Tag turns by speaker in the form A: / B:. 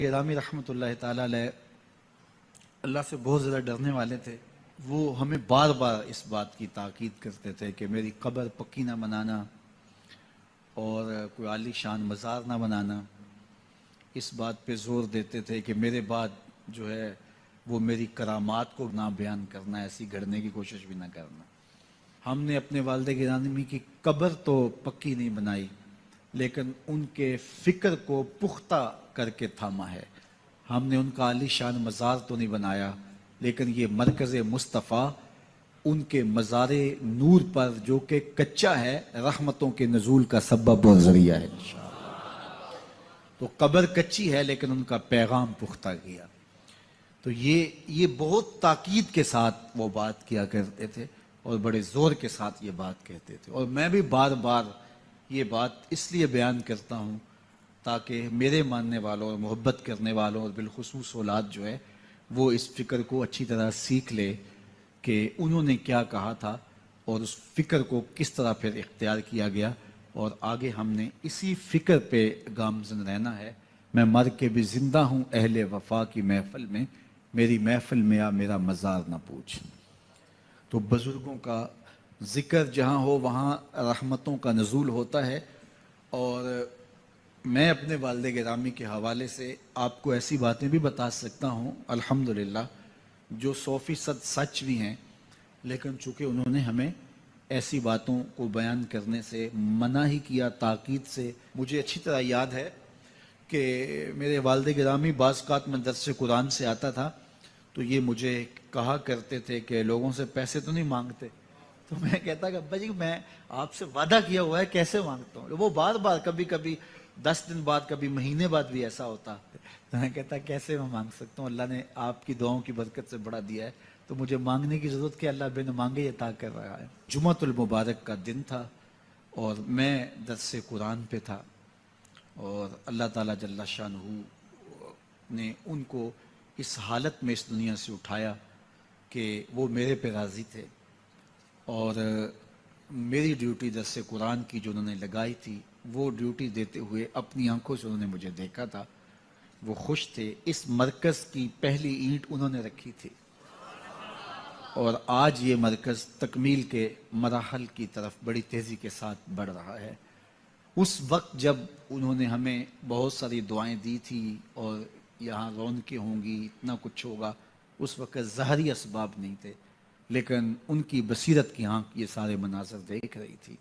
A: गिरामी रहमतुल्लाह ताला अलैह अल्लाह से बहुत ज़्यादा डरने वाले थे। वो हमें बार बार इस बात की ताकीद करते थे कि मेरी कब्र पक्की ना बनाना और कोई आली शान मज़ार ना बनाना। इस बात पे ज़ोर देते थे कि मेरे बाद जो है वो मेरी करामात को ना बयान करना, ऐसी गढ़ने की कोशिश भी ना करना। हमने अपने वालिद गिरामी की कब्र तो पक्की नहीं बनाई, लेकिन उनके फ़िक्र को पुख्ता करके थामा है। हमने उनका आली शान मज़ार तो नहीं बनाया, लेकिन ये मरकज़ मुस्तफ़ा उनके मज़ार नूर पर जो कि कच्चा है, रहमतों के नज़ूल का सबब और ज़रिया है। तो कब्र कच्ची है लेकिन उनका पैगाम पुख्ता किया। तो ये बहुत ताकीद के साथ वो बात किया करते थे और बड़े ज़ोर के साथ ये बात कहते थे। और मैं भी बार बार ये बात इसलिए बयान करता हूँ ताकि मेरे मानने वालों और मोहब्बत करने वालों और बिलखुसूस औलाद जो है वो इस फ़िक्र को अच्छी तरह सीख ले कि उन्होंने क्या कहा था और उस फ़िक्र को किस तरह फिर इख्तियार किया गया, और आगे हमने इसी फ़िक्र पे गामज़न रहना है। मैं मर के भी ज़िंदा हूँ अहले वफ़ा की महफ़िल में, मेरी महफ़िल में आ मेरा मज़ार ना पूछ। तो बुज़ुर्गों का ज़िक्र जहाँ हो वहाँ रहमतों का नज़ूल होता है। और मैं अपने वालिद गिरामी के हवाले से आपको ऐसी बातें भी बता सकता हूँ अल्हम्दुलिल्लाह जो 100% सच भी हैं, लेकिन चूँकि उन्होंने हमें ऐसी बातों को बयान करने से मना ही किया ताकीद से। मुझे अच्छी तरह याद है कि मेरे वालिद गिरामी बाज़ में दर्स कुरान से आता था तो ये मुझे कहा करते थे कि लोगों से पैसे तो नहीं मांगते। तो मैं कहता कि अब्बा जी मैं आपसे वादा किया हुआ है, कैसे मांगता हूँ। वो बार बार कभी कभी 10 दिन बाद, कभी महीने बाद भी ऐसा होता। तो मैं कहता कैसे मैं मांग सकता हूँ, अल्लाह ने आपकी दुआओं की बरकत से बड़ा दिया है, तो मुझे मांगने की ज़रूरत क्या, अल्लाह बिन मांगे ये अता कर रहा है। जुमातुल मुबारक का दिन था और मैं दर्स कुरान पे था और अल्लाह ताला जल्ला शानहू ने उनको इस हालत में इस दुनिया से उठाया कि वो मेरे पे राज़ी थे और मेरी ड्यूटी दर्स कुरान की जो उन्होंने लगाई थी वो ड्यूटी देते हुए अपनी आंखों से उन्होंने मुझे देखा था। वो खुश थे। इस मरकज़ की पहली ईंट उन्होंने रखी थी और आज ये मरकज़ तकमील के मराहल की तरफ बड़ी तेज़ी के साथ बढ़ रहा है। उस वक्त जब उन्होंने हमें बहुत सारी दुआएं दी थी और यहाँ रौनकें होंगी, इतना कुछ होगा, उस वक्त ज़ाहरी असबाब नहीं थे, लेकिन उनकी बसीरत की आँख ये सारे मनाज़र देख रही थी।